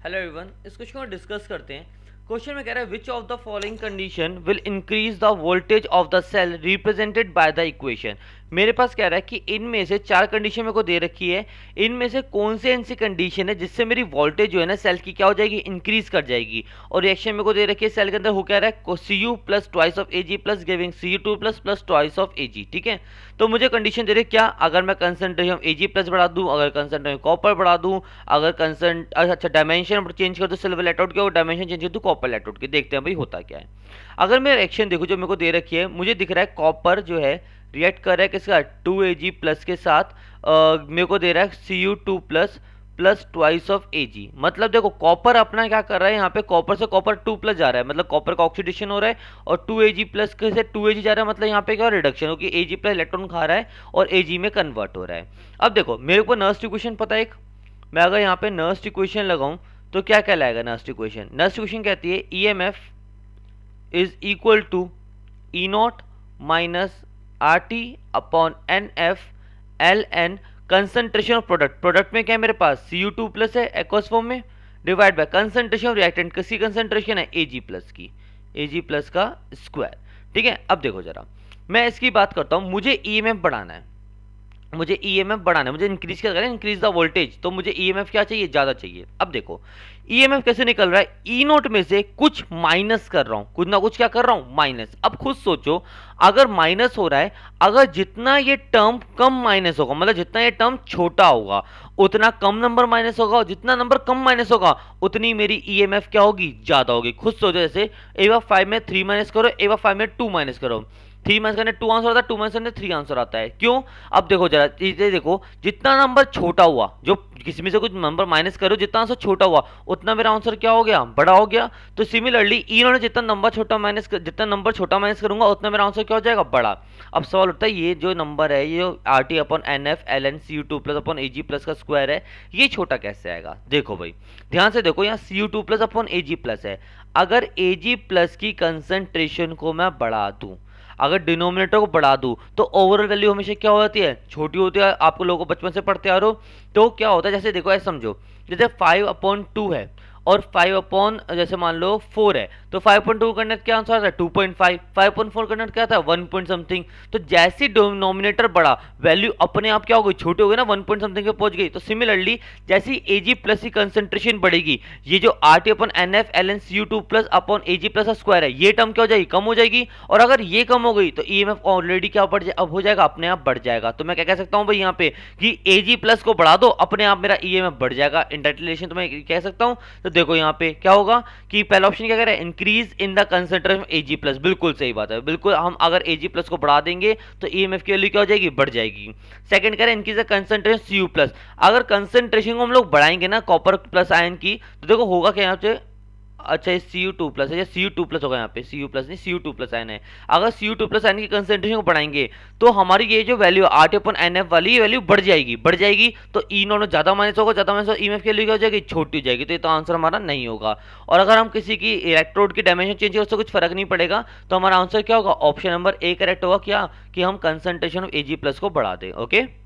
Hello everyone, इस question को discuss करते हैं। क्वेश्चन में कह रहा है which of the following condition will increase the voltage of the cell represented by the equation. मेरे पास कह रहा है कि इनमें से चार कंडीशन मेरे को दे रखी है, इनमें से कौन से ऐसी कंडीशन है जिससे मेरी वोल्टेज जो है ना सेल की क्या हो जाएगी, इंक्रीज कर जाएगी। और रिएक्शन मेरे को दे रखी है सेल के अंदर हो क्या रहा है, Cu plus twice of Ag plus giving Cu2 plus plus twice of Ag। ठीक है, तो मुझे कंडीशन दे रही है क्या, अगर मैं कंसंट्रेशन Ag प्लस बढ़ा दूं, अगर कंसंट्रेशन कॉपर बढ़ा दूं, अगर कंसंट अच्छा डायमेंशन चेंज कर दो सिल्वर इलेक्ट्रोड के, और डायमेंशन चेंज कर दो कॉपर इलेक्ट्रोड के। देखते हैं भाई होता क्या है। अगर मैं रिएक्शन देखो जो मेरे को दे रखी है, मुझे दिख रहा है कॉपर जो है रिएक्ट कर रहा है किसका, 2Ag प्लस के साथ। मेरे को दे रहा है Cu2 plus plus twice of Ag। मतलब देखो कॉपर अपना क्या कर रहा है, यहाँ पे कॉपर से कॉपर 2 प्लस जा रहा है, मतलब कॉपर का ऑक्सीडेशन हो रहा है, और 2Ag प्लस से 2Ag जा रहा है, मतलब यहाँ पे क्या रिडक्शन हो, कि Ag प्लस इलेक्ट्रॉन खा रहा है और Ag में कन्वर्ट हो रहा है। अब देखो मेरे को नर्स्ट इक्वेशन पता है एक, मैं अगर यहाँ पे नर्स्ट इक्वेशन लगाऊं तो क्या कहलाएगा नर्स्ट इक्वेशन। नर्स्ट इक्वेशन कहती है EMF is equal to E naught minus R T upon n F l n concentration of product. Product में क्या है मेरे पास Cu2 प्लस है एक्वस फॉर्म में, divide by concentration of reactant, किसी कंसंट्रेशन है Ag प्लस की, Ag प्लस का स्क्वायर। ठीक है, अब देखो जरा मैं इसकी बात करता हूं, मुझे EMF बढ़ाना है, मुझे EMF बढ़ाना है, मुझे इंक्रीज क्या करना है, इंक्रीज द वोल्टेज, तो मुझे EMF क्या चाहिए, ज्यादा चाहिए। अब देखो EMF कैसे निकल रहा है, ई नोट में से कुछ माइनस कर रहा हूं, कुछ ना कुछ क्या कर रहा हूं, माइनस। अब खुद सोचो, अगर माइनस हो रहा है, अगर जितना ये टर्म कम माइनस होगा, मतलब जितना ये टर्म छोटा होगा उतना कम नंबर माइनस होगा, और जितना नंबर कम माइनस होगा उतनी मेरी EMF क्या होगी, ज्यादा होगी। खुद सोचो, जैसे A5 में 3 माइनस करो, A5 में 2 माइनस करो, 3 माइनस करने 2 आंसर आता है, 2 माइनस करने 3 आंसर आता है। क्यों, अब देखो जरा चीजें देखो, जितना नंबर छोटा हुआ, जो किसी में से कुछ नंबर माइनस करो, जितना आंसर छोटा हुआ उतना मेरा आंसर क्या हो गया, बड़ा हो गया। तो सिमिलरली इन्होंने जितना नंबर छोटा माइनस जितना नंबर छोटा माइनस करूंगा उतना मेरा आंसर क्या हो जाएगा, बड़ा। अब सवाल उठता है ये जो नंबर है, ये R T upon n F l n Cu2 plus upon Ag plus का स्क्वायर है, ये छोटा कैसे आएगा। देखो भाई ध्यान से देखो, यहाँ Cu2 plus upon Ag plus है, अगर Ag प्लस की कंसंट्रेशन को मैं बढ़ा दूं, अगर डिनोमिनेटर को बढ़ा दूं, तो ओवरऑल वैल्यू हमेशा क्या हो जाती है, छोटी होती है। आपको लोगों को बचपन से पढ़ते आ रहे हो, तो क्या होता है, जैसे देखो ऐसे समझो, जैसे 5/2 है और 5 अपॉन जैसे मान लो 4 है, तो 5/2 करने क्या आंसर आता है, 2.5, 5/4 करने क्या था, 1 पॉइंट समथिंग। तो जैसे डिनोमिनेटर बढ़ा, वैल्यू अपने आप क्या हो गई, छोटी हो गई ना, 1 पॉइंट समथिंग पे पहुंच गई। तो सिमिलरली जैसी Ag प्लस की कंसंट्रेशन बढ़ेगी, ये जो RT upon NF ln Cu2 plus upon Ag plus का स्क्वायर है, ये टर्म क्या हो जाएगी, कम हो जाएगी। और अगर ये कम हो गई तो EMF ऑलरेडी क्या बढ़ अब हो जाएगा, अपने आप बढ़ जाएगा। तो मैं क्या कह सकता हूं भाई यहाँ पे कि Ag प्लस को बढ़ा दो, अपने आप मेरा EMF बढ़ जाएगा। इनडायरेक्ट रिलेशन तो मैं कह सकता हूं। तो देखो यहाँ पे क्या होगा कि पहला ऑप्शन क्या कह रहा है, increase in the concentration Ag plus, बिल्कुल सही बात है, बिल्कुल। हम अगर Ag प्लस को बढ़ा देंगे तो EMF की वैल्यू क्या हो जाएगी, बढ़ जाएगी। सेकंड कह रहा है increase the concentration Cu plus, अगर कंसंट्रेशन को हम लोग बढ़ाएंगे ना कॉपर प्लस आयन की, तो देखो होगा क्या यहाँ पे, अच्छा ये Cu2 प्लस है, या Cu2 प्लस होगा यहाँ पे, Cu प्लस नहीं Cu2 प्लस आयन है। अगर Cu2 प्लस आयन की कंसंट्रेशन को बढ़ाएंगे तो हमारी ये जो वैल्यू RT अपॉन NF वाली ये वैल्यू बढ़ जाएगी, बढ़ जाएगी। तो ई नॉट ज्यादा माइनस होगा, ज्यादा माइनस EMF की वैल्यू क्या हो जाएगी, छोटी हो जाएगी। तो ये तो आंसर हमारा नहीं होगा। और अगर हम किसी की इलेक्ट्रोड की डायमेंशन चेंज करें उससे कुछ फर्क नहीं पड़ेगा, तो हमारा आंसर क्या होगा, ऑप्शन नंबर ए करेक्ट होगा, क्या कि हम कंसंट्रेशन ऑफ Ag प्लस को बढ़ा दें। ओके।